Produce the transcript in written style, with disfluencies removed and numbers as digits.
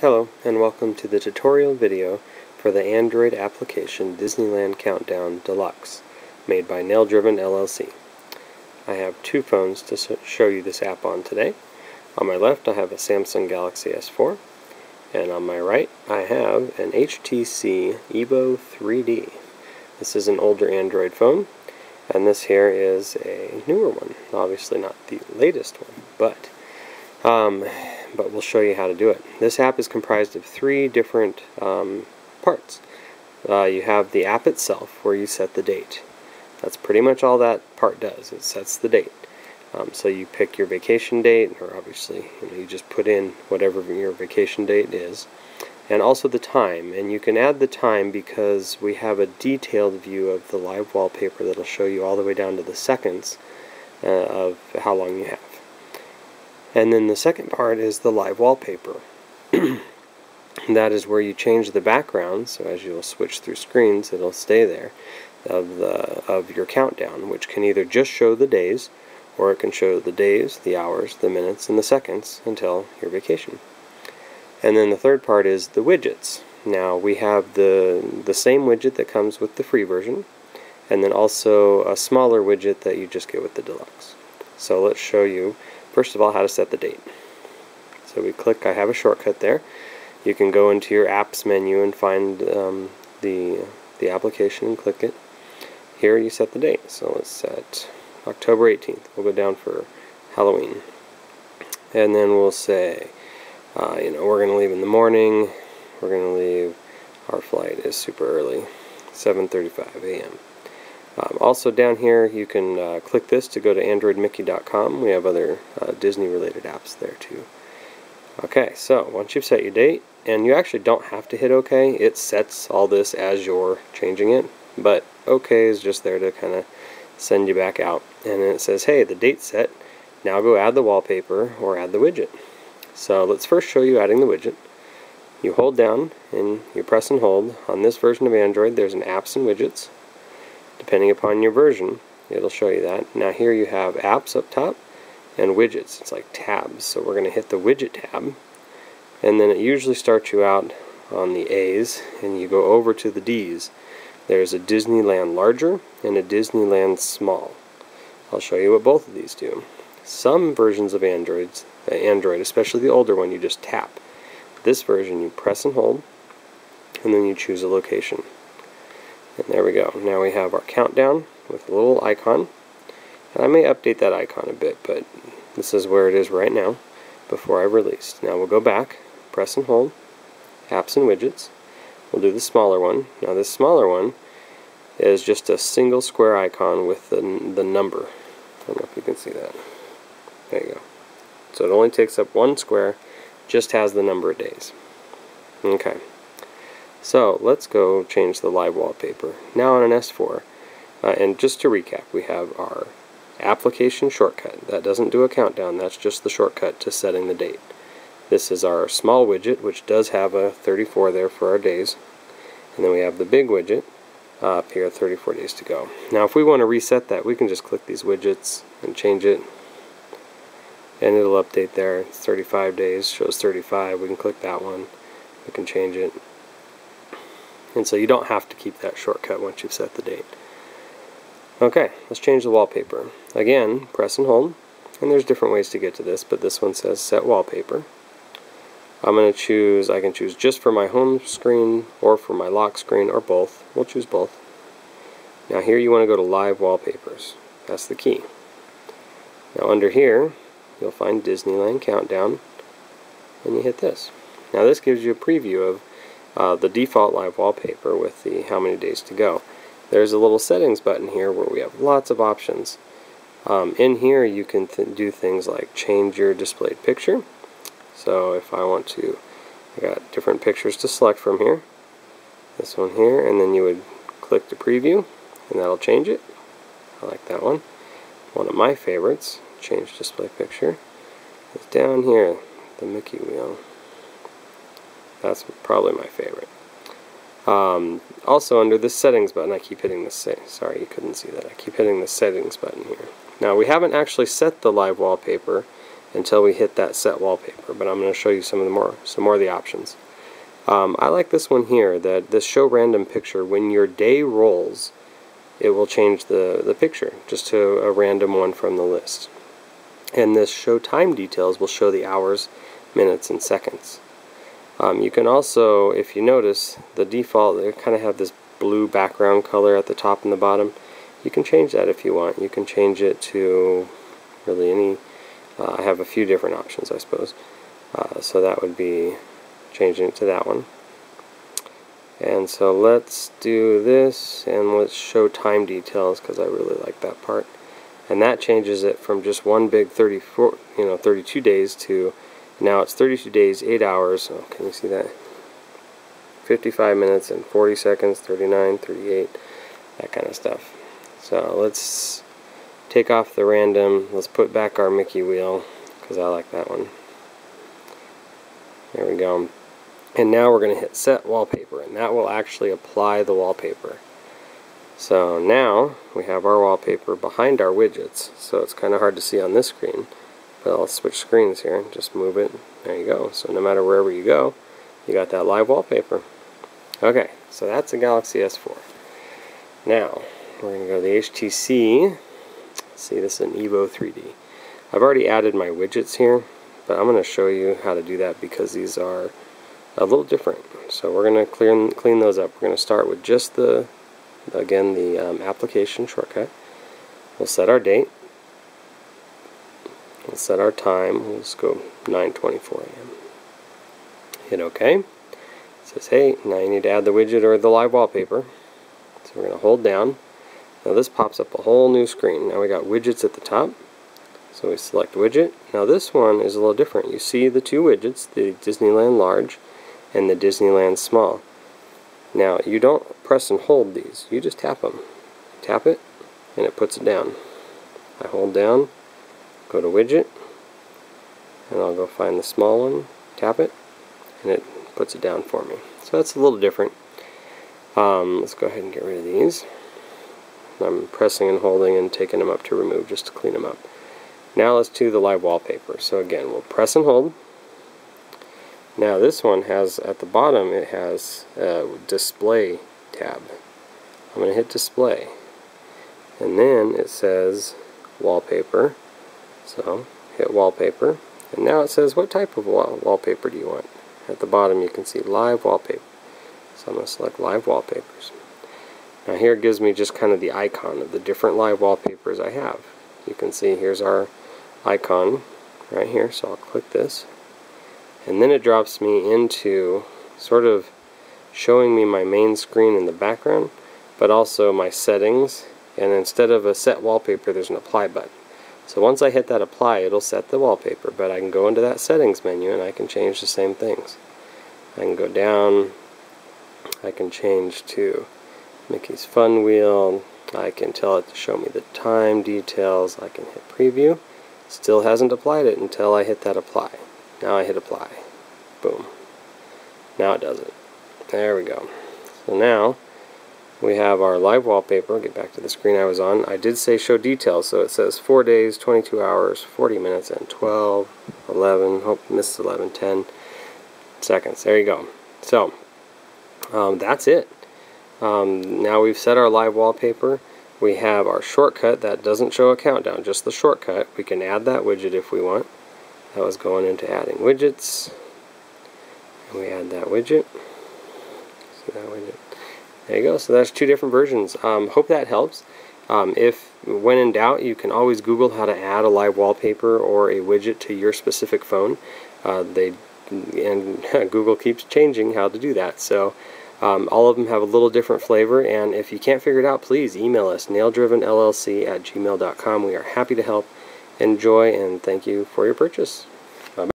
Hello, and welcome to the tutorial video for the Android application Disneyland Countdown Deluxe, made by Nail Driven LLC. I have two phones to show you this app on today. On my left I have a Samsung Galaxy S4, and on my right I have an HTC Evo 3D. This is an older Android phone, and this here is a newer one. Obviously not the latest one, but we'll show you how to do it. This app is comprised of three different parts. You have the app itself, where you set the date. That's pretty much all that part does. It sets the date. So you pick your vacation date, or obviously you just put in whatever your vacation date is, and also the time. And you can add the time because we have a detailed view of the live wallpaper that'll show you all the way down to the seconds of how long you have. And then the second part is the live wallpaper. That is where you change the background, so as you'll switch through screens, it'll stay there, of your countdown, which can either just show the days, or it can show the days, the hours, the minutes, and the seconds until your vacation. And then the third part is the widgets. Now we have the same widget that comes with the free version, and then also a smaller widget that you just get with the Deluxe. So let's show you first of all how to set the date. So we click, I have a shortcut there. You can go into your apps menu and find the application and click it. Here you set the date. So let's set October 18th. We'll go down for Halloween. And then we'll say, we're going to leave in the morning. We're going to leave, our flight is super early, 7:35 a.m. Also down here you can click this to go to AndroidMickey.com. We have other Disney related apps there too. Okay, so once you've set your date, and you actually don't have to hit OK, it sets all this as you're changing it, but OK is just there to kind of send you back out. And then it says, hey, the date's set, now go add the wallpaper or add the widget. So let's first show you adding the widget. You hold down and you press and hold. On this version of Android there's an apps and widgets. Depending upon your version, it'll show you that. Now here you have apps up top and widgets. It's like tabs. So we're going to hit the widget tab, and then it usually starts you out on the A's and you go over to the D's. There's a Disneyland larger and a Disneyland small. I'll show you what both of these do. Some versions of Android, especially the older one, you just tap. This version you press and hold, and then you choose a location. And there we go. Now we have our countdown with a little icon. And I may update that icon a bit, but this is where it is right now before I've released. Now we'll go back, press and hold, apps and widgets. We'll do the smaller one. Now this smaller one is just a single square icon with the number. I don't know if you can see that. There you go. So it only takes up one square, just has the number of days. Okay. So let's go change the live wallpaper. Now on an S4, and just to recap, we have our application shortcut. That doesn't do a countdown, that's just the shortcut to setting the date. This is our small widget, which does have a 34 there for our days. And then we have the big widget up here, 34 days to go. Now if we want to reset that, we can just click these widgets and change it. And it'll update there. It's 35 days, shows 35. We can click that one. We can change it. And so you don't have to keep that shortcut once you've set the date. Okay, let's change the wallpaper. Again, press and hold. And there's different ways to get to this, but this one says set wallpaper. I'm going to choose, I can choose just for my home screen or for my lock screen or both. We'll choose both. Now here you want to go to live wallpapers. That's the key. Now under here, you'll find Disneyland Countdown, and you hit this. Now this gives you a preview of the default live wallpaper with the how many days to go. There's a little settings button here where we have lots of options. In here you can do things like change your displayed picture. So if I want to, I got different pictures to select from here. This one here, and then you would click to preview and that'll change it. I like that one. One of my favorites, change display picture, is down here, the Mickey wheel. That's probably my favorite. Also under this settings button, I keep hitting this, sorry you couldn't see that, I keep hitting the settings button here. Now we haven't actually set the live wallpaper until we hit that set wallpaper. But I'm going to show you some more of the options. I like this one here, that this show random picture. When your day rolls, it will change the picture just to a random one from the list. And this show time details will show the hours, minutes, and seconds. You can also, if you notice, the default, they kind of have this blue background color at the top and the bottom. You can change that if you want. You can change it to really any, I have a few different options, I suppose. So that would be changing it to that one. And so let's do this, and let's show time details, because I really like that part. And that changes it from just one big 32 days to now it's 32 days, 8 hours. Oh, can you see that? 55 minutes and 40 seconds, 39, 38, that kind of stuff. So let's take off the random. Let's put back our Mickey wheel, because I like that one. There we go. And now we're going to hit set wallpaper, and that will actually apply the wallpaper. So now we have our wallpaper behind our widgets, so it's kind of hard to see on this screen. But I'll switch screens here, just move it. There you go. So no matter wherever you go, you got that live wallpaper. Okay, so that's a Galaxy S4. Now, we're going to go to the HTC. Let's see, this is an Evo 3D. I've already added my widgets here, but I'm going to show you how to do that because these are a little different. So we're going to clean those up. We're going to start with just the application shortcut. We'll set our date. We'll set our time. We'll just go 9:24 a.m. Hit OK. It says, hey, now you need to add the widget or the live wallpaper. So we're going to hold down. Now this pops up a whole new screen. Now we got widgets at the top. So we select widget. Now this one is a little different. You see the two widgets, the Disneyland Large and the Disneyland Small. Now you don't press and hold these. You just tap them. Tap it and it puts it down. I hold down, go to widget, and I'll go find the small one, tap it, and it puts it down for me. So that's a little different. Let's go ahead and get rid of these. I'm pressing and holding and taking them up to remove just to clean them up. Now let's do the live wallpaper. So again, we'll press and hold. Now this one has, at the bottom, it has a display tab. I'm going to hit display. And then it says wallpaper. So hit wallpaper. And now it says what type of wallpaper do you want. At the bottom you can see live wallpaper. So I'm going to select live wallpapers. Now here it gives me just kind of the icon of the different live wallpapers I have. You can see here's our icon right here, so I'll click this. And then it drops me into sort of showing me my main screen in the background, but also my settings. And instead of a set wallpaper, there's an apply button. So once I hit that apply, it'll set the wallpaper, but I can go into that settings menu and I can change the same things. I can go down, I can change to Mickey's Fun Wheel, I can tell it to show me the time details, I can hit preview. Still hasn't applied it until I hit that apply. Now I hit apply. Boom. Now it does it. There we go. So now we have our live wallpaper. Get back to the screen I was on. I did say show details, so it says 4 days, 22 hours, 40 minutes, and 12, 11, hope missed 11, 10 seconds. There you go. So that's it. Now we've set our live wallpaper. We have our shortcut that doesn't show a countdown, just the shortcut. We can add that widget if we want. That was going into adding widgets. And we add that widget. See that widget? There you go. So that's two different versions. Hope that helps. If when in doubt, you can always Google how to add a live wallpaper or a widget to your specific phone. Google keeps changing how to do that. So all of them have a little different flavor, and if you can't figure it out, please email us, naildrivenllc@gmail.com. We are happy to help. Enjoy, and thank you for your purchase.